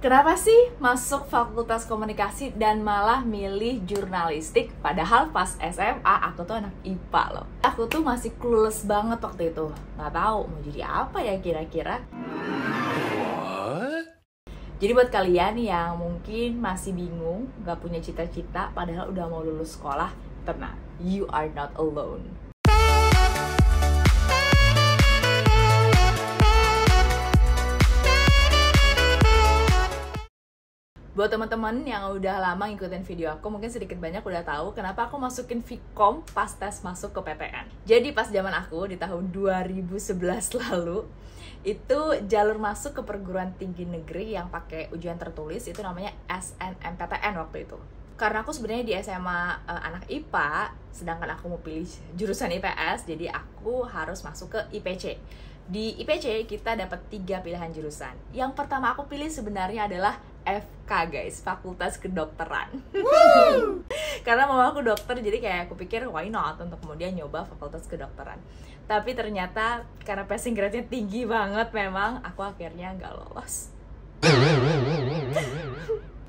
Kenapa sih masuk Fakultas Komunikasi dan malah milih jurnalistik? Padahal pas SMA aku tuh anak IPA loh. Aku tuh masih clueless banget waktu itu. Nggak tahu mau jadi apa ya kira-kira. Jadi buat kalian yang mungkin masih bingung, nggak punya cita-cita, padahal udah mau lulus sekolah, tenang, you are not alone. Buat teman-teman yang udah lama ngikutin video aku, mungkin sedikit banyak udah tahu kenapa aku masukin Vkom pas tes masuk ke PTN. Jadi pas zaman aku di tahun 2011 lalu, itu jalur masuk ke perguruan tinggi negeri yang pakai ujian tertulis itu namanya SNMPTN waktu itu. Karena aku sebenarnya di SMA anak IPA, sedangkan aku mau pilih jurusan IPS, jadi aku harus masuk ke IPC. Di IPC kita dapat 3 pilihan jurusan. Yang pertama aku pilih sebenarnya adalah FK guys, Fakultas Kedokteran. Karena mama aku dokter, jadi kayak aku pikir why not untuk kemudian nyoba Fakultas Kedokteran. Tapi ternyata karena passing grade-nya tinggi banget memang, aku akhirnya nggak lolos.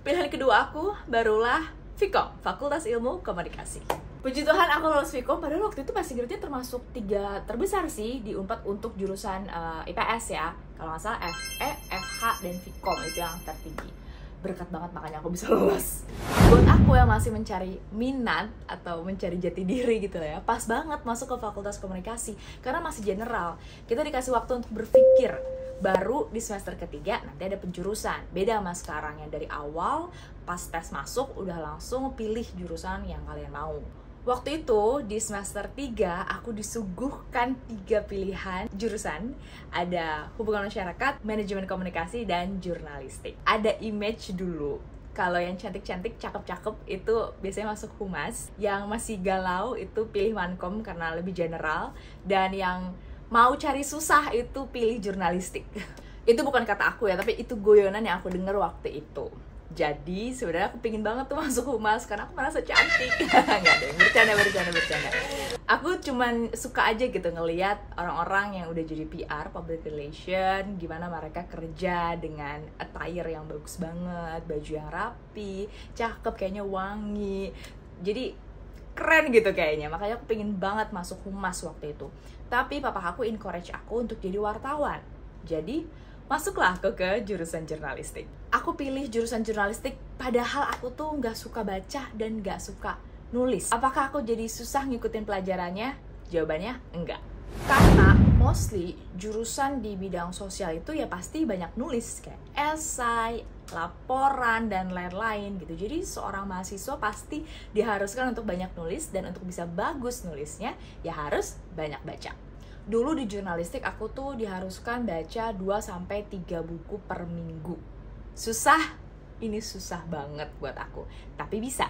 Pilihan kedua aku barulah Vkom, Fakultas Ilmu Komunikasi. Puji Tuhan aku lulus Vkom, padahal waktu itu passing grade-nya termasuk 3 terbesar sih di Unpad untuk jurusan IPS ya. Kalau nggak salah FE, FH, dan Vkom itu yang tertinggi. Berkat banget makanya aku bisa lulus. Buat aku yang masih mencari minat atau mencari jati diri gitu ya, pas banget masuk ke Fakultas Komunikasi karena masih general. Kita dikasih waktu untuk berpikir. Baru di semester ketiga nanti ada penjurusan. Beda sama sekarang yang dari awal pas tes masuk udah langsung pilih jurusan yang kalian mau. Waktu itu di semester 3 aku disuguhkan 3 pilihan jurusan. Ada hubungan masyarakat, manajemen komunikasi, dan jurnalistik. Ada image dulu. Kalau yang cantik-cantik, cakep-cakep itu biasanya masuk humas. Yang masih galau itu pilih mankom karena lebih general. Dan yang mau cari susah itu pilih jurnalistik. Itu bukan kata aku ya, tapi itu guyonan yang aku dengar waktu itu. Jadi sebenarnya aku pingin banget tuh masuk humas karena aku merasa cantik. Nggak deh, bercanda. Aku cuman suka aja gitu ngelihat orang-orang yang udah jadi PR, public relation, gimana mereka kerja dengan attire yang bagus banget, baju yang rapi, cakep, kayaknya wangi. Jadi keren gitu kayaknya, makanya aku pingin banget masuk humas waktu itu. Tapi papa aku encourage aku untuk jadi wartawan. Jadi masuklah aku ke jurusan jurnalistik. Aku pilih jurusan jurnalistik padahal aku tuh nggak suka baca dan nggak suka nulis. Apakah aku jadi susah ngikutin pelajarannya? Jawabannya enggak. Karena mostly jurusan di bidang sosial itu ya pasti banyak nulis, kayak esai, laporan, dan lain-lain gitu. Jadi seorang mahasiswa pasti diharuskan untuk banyak nulis, dan untuk bisa bagus nulisnya ya harus banyak baca. Dulu di jurnalistik aku tuh diharuskan baca 2-3 buku per minggu. Susah, ini susah banget buat aku, tapi bisa.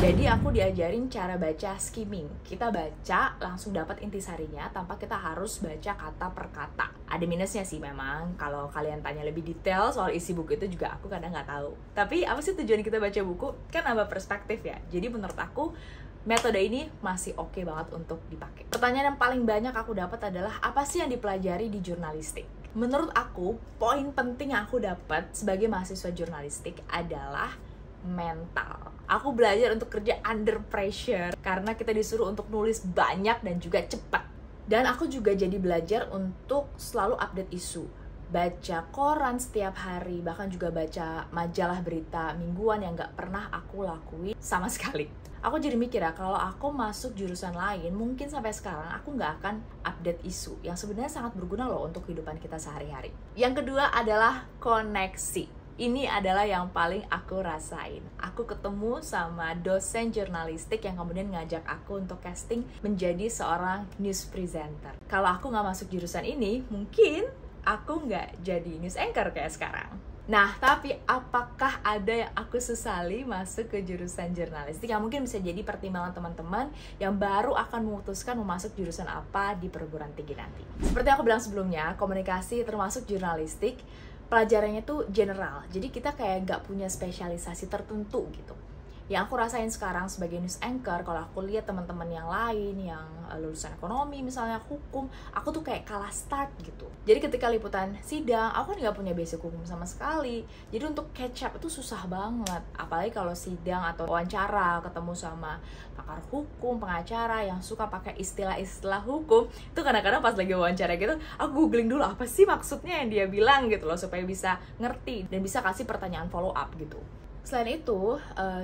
Jadi aku diajarin cara baca skimming. Kita baca langsung dapat intisarinya tanpa kita harus baca kata per kata. Ada minusnya sih memang, kalau kalian tanya lebih detail soal isi buku itu juga aku kadang nggak tahu. Tapi apa sih tujuan kita baca buku? Kan nambah perspektif ya. Jadi menurut aku metode ini masih oke banget untuk dipakai. Pertanyaan yang paling banyak aku dapat adalah apa sih yang dipelajari di jurnalistik? Menurut aku, poin penting yang aku dapat sebagai mahasiswa jurnalistik adalah mental. Aku belajar untuk kerja under pressure karena kita disuruh untuk nulis banyak dan juga cepat. Dan aku juga jadi belajar untuk selalu update isu. Baca koran setiap hari, bahkan juga baca majalah berita mingguan yang gak pernah aku lakuin sama sekali. Aku jadi mikir ya, kalau aku masuk jurusan lain, mungkin sampai sekarang aku nggak akan update isu yang sebenarnya sangat berguna loh untuk kehidupan kita sehari-hari. Yang kedua adalah koneksi. Ini adalah yang paling aku rasain. Aku ketemu sama dosen jurnalistik yang kemudian ngajak aku untuk casting menjadi seorang news presenter. Kalau aku nggak masuk jurusan ini, mungkin aku nggak jadi news anchor kayak sekarang. Nah, tapi apakah ada yang aku sesali masuk ke jurusan jurnalistik? Yang mungkin bisa jadi pertimbangan teman-teman yang baru akan memutuskan mau masuk jurusan apa di perguruan tinggi nanti. Seperti aku bilang sebelumnya, komunikasi termasuk jurnalistik, pelajarannya tuh general. Jadi kita kayak nggak punya spesialisasi tertentu gitu. Yang aku rasain sekarang sebagai news anchor, kalau aku lihat teman-teman yang lain yang lulusan ekonomi misalnya, hukum, aku tuh kayak kalah start gitu. Jadi ketika liputan sidang, aku kan nggak punya basic hukum sama sekali, jadi untuk catch up itu susah banget. Apalagi kalau sidang atau wawancara ketemu sama pakar hukum, pengacara yang suka pakai istilah-istilah hukum, itu kadang-kadang pas lagi wawancara gitu, aku googling dulu apa sih maksudnya yang dia bilang gitu loh, supaya bisa ngerti dan bisa kasih pertanyaan follow up gitu. Selain itu,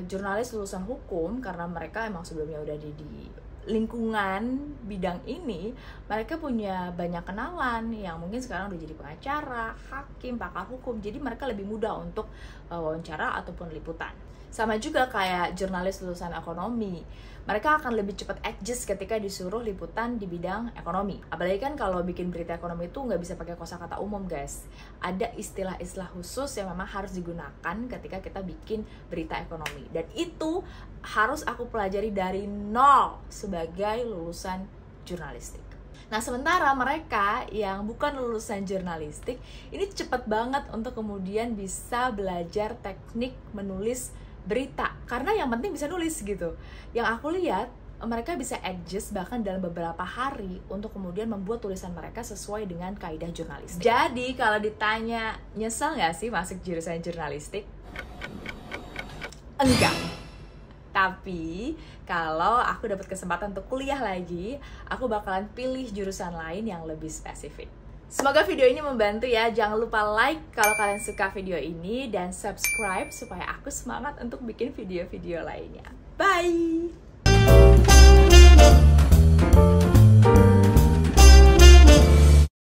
jurnalis lulusan hukum, karena mereka emang sebelumnya udah di lingkungan bidang ini, mereka punya banyak kenalan yang mungkin sekarang udah jadi pengacara, hakim, pakar hukum, jadi mereka lebih mudah untuk wawancara ataupun liputan. Sama juga kayak jurnalis lulusan ekonomi, mereka akan lebih cepat adjust ketika disuruh liputan di bidang ekonomi. Apalagi kan kalau bikin berita ekonomi itu nggak bisa pakai kosakata umum, guys. Ada istilah-istilah khusus yang memang harus digunakan ketika kita bikin berita ekonomi. Dan itu harus aku pelajari dari nol sebagai lulusan jurnalistik. Nah, sementara mereka yang bukan lulusan jurnalistik, ini cepet banget untuk kemudian bisa belajar teknik menulis berita, karena yang penting bisa nulis gitu. Yang aku lihat, mereka bisa adjust bahkan dalam beberapa hari untuk kemudian membuat tulisan mereka sesuai dengan kaidah jurnalistik. Jadi kalau ditanya nyesel nggak sih masuk jurusan jurnalistik? Enggak. Tapi kalau aku dapat kesempatan untuk kuliah lagi, aku bakalan pilih jurusan lain yang lebih spesifik. Semoga video ini membantu ya. Jangan lupa like kalau kalian suka video ini dan subscribe supaya aku semangat untuk bikin video-video lainnya. Bye!